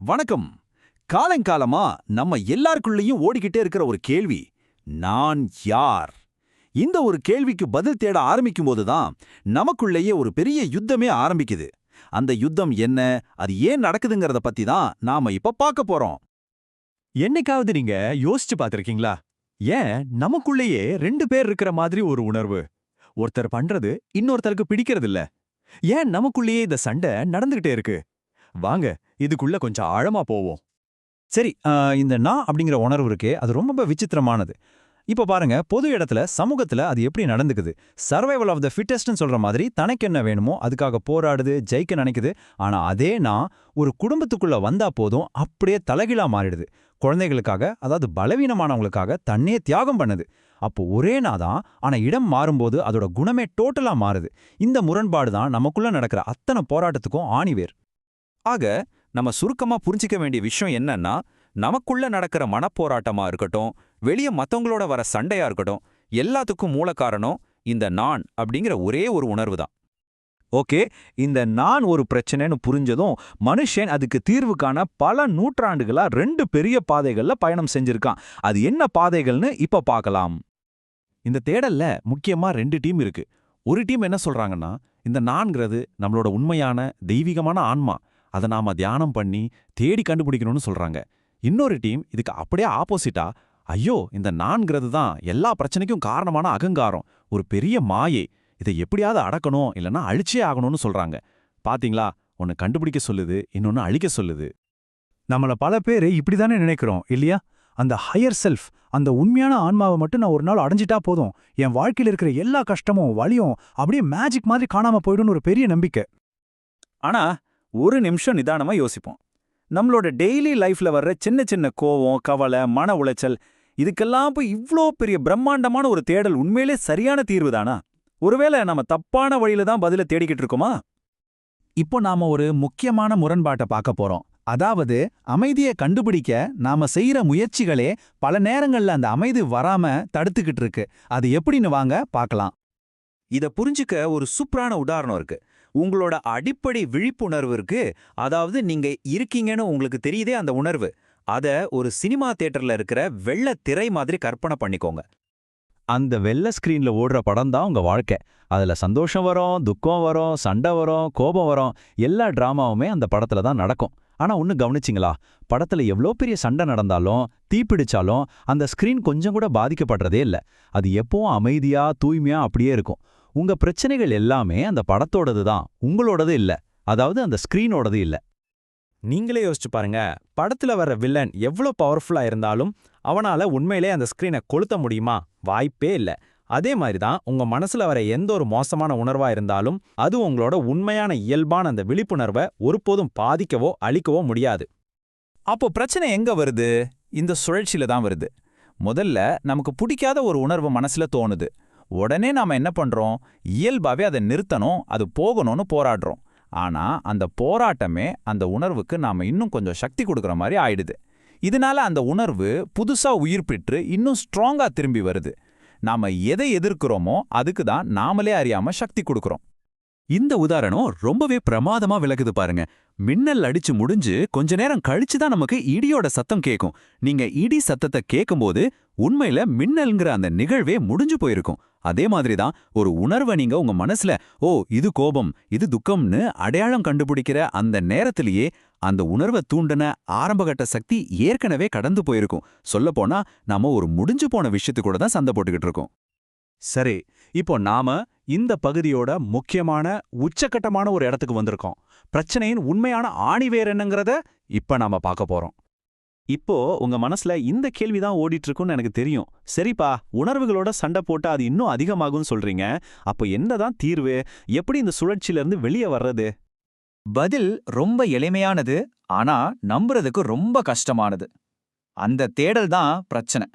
வணக்கம். காலங்காலமா நம்ம எல்லாருக்குள்ளேயும் ஓடிக்கிட்டே இருக்கிற ஒரு கேள்வி, நான் யார்? இந்த ஒரு கேள்விக்கு பதில் தேட ஆரம்பிக்கும்போது தான் நமக்குள்ளேயே ஒரு பெரிய யுத்தமே ஆரம்பிக்குது. அந்த யுத்தம் என்ன, அது ஏன் நடக்குதுங்கிறத பத்தி தான் நாம இப்ப பார்க்க போறோம். என்னைக்காவது நீங்க யோசிச்சு பார்த்திருக்கீங்களா? ஏன் நமக்குள்ளேயே 2 பேர் இருக்கிற மாதிரி ஒரு உணர்வு? ஒருத்தர் பண்றது இன்னொருத்தருக்கு பிடிக்கிறது இல்ல. ஏன் நமக்குள்ளேயே இந்த சண்டை நடந்துகிட்டே இருக்கு? வாங்க, இதுக்குள்ள கொஞ்சம் ஆழமா போவோம். சரி, இந்த நான் அப்படிங்கிற உணர்வு இருக்கே, அது ரொம்ப விசித்திரமானது. இப்ப பாருங்க, பொது இடத்துல, சமூகத்துல அது எப்படி நடந்துக்குது? சர்வைவல் ஆஃப் த ஃபிட்டஸ்ட்னு சொல்ற மாதிரி தனக்கு என்ன வேணுமோ அதுக்காக போராடுது, ஜெயிக்க நினைக்குது. ஆனா அதே நான் ஒரு குடும்பத்துக்குள்ள வந்தா போதும் அப்படியே தலைகீழா மாறிடுது. குழந்தைகளுக்காக, அதாவது பலவீனமானவங்களுக்காக தன்னே தியாகம் பண்ணுது. அப்போ ஒரே நான் தான், ஆனா இடம் மாறும்போது அதோட குணமே டோட்டலா மாறுது. இந்த முரண்பாடு தான் நமக்குள்ள நடக்கிற அத்தனை போராட்டத்துக்கும் ஆணிவேர். ஆக, நம்ம சுருக்கமா புரிஞ்சிக்க வேண்டிய விஷயம் என்னன்னா, நமக்குள்ள நடக்கிற மனப்போராட்டமா இருக்கட்டும், வெளிய மத்தவங்களோட வர சண்டையா இருக்கட்டும், எல்லாத்துக்கும் மூல காரணம் இந்த நான் அப்படிங்கிற ஒரே ஒரு உணர்வு தான். ஓகே, இந்த நான் ஒரு பிரச்சனைன்னு புரிஞ்சதும் மனுஷன் அதுக்கு தீர்வு காண பல நூற்றாண்டுகளா 2 பெரிய பாதைகள்ல பயணம் செஞ்சிருக்கான். அது என்ன பாதைகள்னு இப்ப பார்க்கலாம். இந்த தேடல்ல முக்கியமா 2 டீம் இருக்கு. ஒரு டீம் என்ன சொல்றாங்கன்னா, இந்த நான்கிறது நம்மளோட உண்மையான தெய்வீகமான ஆன்மா. அதை நாம தியானம் பண்ணி தேடி கண்டுபிடிக்கணும்னு சொல்றாங்க. இன்னொரு டீம் இதுக்கு அப்படியே ஆப்போசிட்டா, ஐயோ இந்த நான்கிறது தான் எல்லா பிரச்சனைக்கும் காரணமான அகங்காரம், ஒரு பெரிய மாயை, இதை எப்படியாவது அடக்கணும் இல்லைன்னா அழிச்சே ஆகணும்னு சொல்றாங்க. பாத்தீங்களா, ஒன்னு கண்டுபிடிக்க சொல்லுது, இன்னொன்னு அழிக்க சொல்லுது. நம்மள பல பேர் இப்படிதானே நினைக்கிறோம் இல்லையா? அந்த ஹையர் செல்ஃப், அந்த உண்மையான ஆன்மாவை மட்டும் நான் ஒரு நாள் அடைஞ்சிட்டா போதும், என் வாழ்க்கையில் இருக்கிற எல்லா கஷ்டமும் வலியும் அப்படியே மேஜிக் மாதிரி காணாம போயிடும்னு ஒரு பெரிய நம்பிக்கை. ஆனா, ஒரு நிமிஷம் நிதானமா யோசிப்போம். நம்மளோட டெய்லி லைஃப்ல வர்ற சின்ன சின்ன கோவம், கவலை, மன உளைச்சல், இதுக்கெல்லாம் போய் இவ்ளோ பெரிய பிரம்மாண்டமான ஒரு தேடல் உண்மையிலே சரியான தீர்வு தானா? ஒருவேளை நம்ம தப்பான வழியில தான் பதில தேடிக்கிட்டு இருக்கோமா? இப்போ நாம ஒரு முக்கியமான முரண்பாட்டை பார்க்க போறோம். அதாவது, அமைதியை கண்டுபிடிக்க நாம செய்யற முயற்சிகளே பல நேரங்கள்ல அந்த அமைதி வராம தடுத்துக்கிட்டு இருக்கு. அது எப்படின்னு வாங்க பார்க்கலாம். இத புரிஞ்சுக்க ஒரு சூப்பரான உதாரணம் இருக்கு. உங்களோட அடிப்படை விழிப்புணர்வு இருக்கு. அதாவது நீங்க இருக்கீங்கன்னு உங்களுக்கு தெரியுதே அந்த உணர்வு. அத ஒரு சினிமா தியேட்டர்ல இருக்கிற வெள்ளை திரை மாதிரி கற்பனை பண்ணிக்கோங்க. அந்த வெள்ளை ஸ்கிரீன்ல ஓடுற படம் தான் உங்க வாழ்க்கை. அதுல சந்தோஷம் வரும், துக்கம் வரும், சண்டை வரும், கோபம் வரும், எல்லா டிராமாவுமே அந்த படத்துல தான் நடக்கும். ஆனா ஒன்னு கவனிச்சிங்களா? படத்துல எவ்வளோ பெரிய சண்டை நடந்தாலும், தீப்பிடிச்சாலும் அந்த ஸ்கிரீன் கொஞ்சம் கூட பாதிக்கப்படுறதே இல்ல. அது எப்பவும் அமைதியா, தூய்மையா அப்படியே இருக்கும். உங்க பிரச்சனைகள் எல்லாமே அந்த படத்தோடது தான், உங்களோடது இல்ல. அதாவது அந்த ஸ்கிரீனோடது இல்ல. நீங்களே யோசிச்சு பாருங்க, படத்துல வர வில்லன் எவ்வளோ பவர்ஃபுல்லா இருந்தாலும் அவனால உண்மையிலே அந்த ஸ்கிரீனை கொளுத்த முடியுமா? வாய்ப்பே இல்ல. அதே மாதிரி தான் உங்க மனசுல வர எந்த ஒரு மோசமான உணர்வா இருந்தாலும் அது உங்களோட உண்மையான இயல்பான அந்த விழிப்புணர்வை ஒருபோதும் பாதிக்கவோ அழிக்கவோ முடியாது. அப்போ பிரச்சனை எங்க வருது? இந்த சுழற்சியில தான் வருது. முதல்ல நமக்கு பிடிக்காத ஒரு உணர்வு மனசுல தோணுது. உடனே நாம என்ன பண்றோம்? இயல்பாவே அதை நிறுத்தணும், அது போகணும்னு போராடுறோம். ஆனா அந்த போராட்டமே அந்த உணர்வுக்கு நாம இன்னும் கொஞ்சம் சக்தி கொடுக்குற மாதிரி ஆயிடுது. இதனால அந்த உணர்வு புதுசா உயிர் பெற்று இன்னும் ஸ்ட்ராங்கா திரும்பி வருது. நாம எதை எதிர்க்கிறோமோ அதுக்கு தான் நாமளே அறியாம சக்தி கொடுக்குறோம். இந்த உதாரணம் ரொம்பவே பிரமாதமா விளக்குது பாருங்க. மின்னல் அடிச்சு முடிஞ்சு கொஞ்ச நேரம் கழிச்சு தான் நமக்கு இடியோட சத்தம் கேட்கும். நீங்க இடி சத்தத்தை கேட்கும்போது உண்மையில மின்னல்ங்கிற அந்த நிகழ்வே முடிஞ்சு போயிருக்கும். அதே மாதிரி தான் ஒரு உணர்வை நீங்க உங்க மனசுல, ஓ இது கோபம், இது துக்கம்னு அடையாளம் கண்டுபிடிக்கிற அந்த நேரத்திலேயே அந்த உணர்வை தூண்டின ஆரம்பகட்ட சக்தி ஏற்கனவே கடந்து போயிருக்கும். சொல்லப்போனா நாம ஒரு முடிஞ்சு போன விஷயத்து கூட தான் சண்டை போட்டுக்கிட்டு இருக்கோம். சரி, இப்போ நாம இந்த பகுதியோட முக்கியமான உச்சக்கட்டமான ஒரு இடத்துக்கு வந்திருக்கோம். பிரச்சனையின் உண்மையான ஆணிவேர் என்னங்கிறத இப்ப நாம பார்க்க போறோம். இப்போ உங்க மனசுல இந்த கேள்விதான் ஓடிட்டு இருக்குன்னு எனக்கு தெரியும். சரிப்பா, உணர்வுகளோட சண்டை போட்டா அது இன்னும் அதிகமாகும்னு சொல்றீங்க. அப்போ என்னதான் தீர்வு? எப்படி இந்த சுழற்சியில இருந்து வெளியே வர்றது? பதில் ரொம்ப எளிமையானது, ஆனா நம்புறதுக்கு ரொம்ப கஷ்டமானது. அந்த தேடல் தான் பிரச்சனை.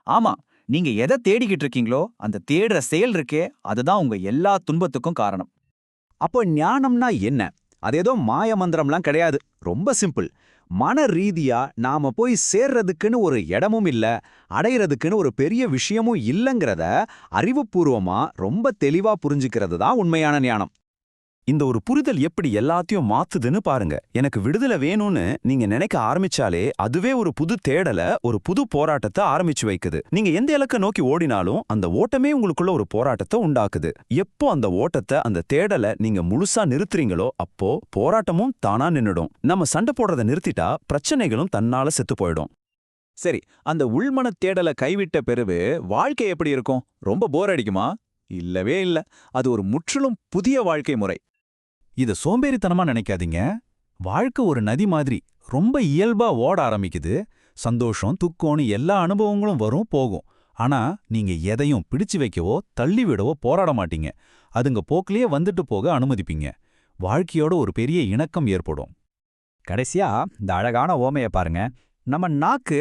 ஆமா, நீங்க எதை தேடிக்கிட்டு இருக்கீங்களோ அந்த தேடுற செயல் இருக்கே, அதுதான் உங்க எல்லா துன்பத்துக்கும் காரணம். அப்போ ஞானம்னா என்ன? அது ஏதோ மாய மந்திரம்லாம் கிடையாது. ரொம்ப சிம்பிள். மன ரீதியா நாம போய் சேர்றதுக்குன்னு ஒரு இடமும் இல்ல, அடையிறதுக்குன்னு ஒரு பெரிய விஷயமும் இல்லங்கிறத அறிவுபூர்வமா ரொம்ப தெளிவா புரிஞ்சுக்கிறது தான் உண்மையான ஞானம். இந்த ஒரு புரிதல் எப்படி எல்லாத்தையும் மாத்துதுன்னு பாருங்க. எனக்கு விடுதலை வேணும்னு நீங்க நினைக்க ஆரம்பிச்சாலே அதுவே ஒரு புது தேடல, ஒரு புது போராட்டத்தை ஆரம்பிச்சு வைக்குது. நீங்க எந்த இலக்க நோக்கி ஓடினாலும் அந்த ஓட்டமே உங்களுக்குள்ள ஒரு போராட்டத்தை உண்டாக்குது. எப்போ அந்த ஓட்டத்தை, அந்த தேடலை நீங்க முழுசா நிறுத்துறீங்களோ அப்போ போராட்டமும் தானா நின்னுடும். நம்ம சண்டை போடுறதை நிறுத்திட்டா பிரச்சனைகளும் தன்னால செத்து போயிடும். சரி, அந்த உள்மனத் தேடலை கைவிட்ட பிறகு வாழ்க்கை எப்படி இருக்கும்? ரொம்ப போர் அடிக்குமா? இல்லவே இல்ல. அது ஒரு முற்றிலும் புதிய வாழ்க்கை முறை. இத சோம்பேறித்தனமா நினைக்காதீங்க. வாழ்க்கை ஒரு நதி மாதிரி ரொம்ப இயல்பா ஓட ஆரம்பிக்குது. சந்தோஷம், துக்கம்னு எல்லா அனுபவங்களும் வரும் போகும். ஆனா நீங்க எதையும் பிடிச்சு வைக்கவோ தள்ளி விடவோ போராட மாட்டீங்க. அதுங்க போக்கிலேயே வந்துட்டு போக அனுமதிப்பீங்க. வாழ்க்கையோட ஒரு பெரிய இணக்கம் ஏற்படும். கடைசியா இந்த அழகான ஓமைய பாருங்க. நம்ம நாக்கு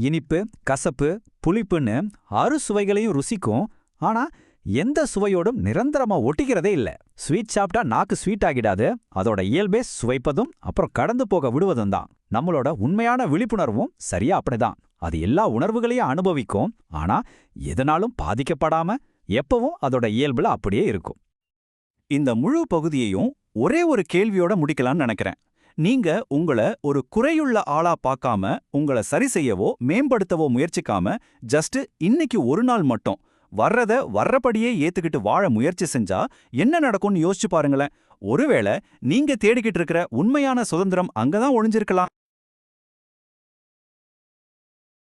இனிப்பு, கசப்பு, புளிப்புன்னு 6 சுவைகளையும் ருசிக்கும். ஆனா எந்த சுவையோடும் நிரந்தரமா ஒட்டிக்கிறதே இல்ல. ஸ்வீட் சாப்பிட்டா நாக்கு ஸ்வீட் ஆகிடாது. அதோட இயல்பே சுவைப்பதும் அப்புறம் கடந்து போக விடுவதும் தான். நம்மளோட உண்மையான விழிப்புணர்வும் சரியா அப்படிதான். அது எல்லா உணர்வுகளையும் அனுபவிக்கும். ஆனா எதனாலும் பாதிக்கப்படாம எப்பவும் அதோட இயல்புல அப்படியே இருக்கும். இந்த முழு பகுதியையும் ஒரே ஒரு கேள்வியோட முடிக்கலாம்னு நினைக்கிறேன். நீங்க உங்கள ஒரு குறையுள்ள ஆளா பார்க்காம, உங்கள சரி செய்யவோ மேம்படுத்தவோ முயற்சிக்காம, ஜஸ்ட் இன்னைக்கு ஒரு நாள் மட்டும் வர்றத வர்றபடியே ஏத்துக்கிட்டு வாழ முயற்சி செஞ்சா என்ன நடக்கும்னு யோசிச்சு பாருங்களேன். ஒருவேளை நீங்க தேடிக்கிட்டு இருக்கிற உண்மையான சுதந்திரம் அங்கதான் ஒளிஞ்சிருக்கலாம்.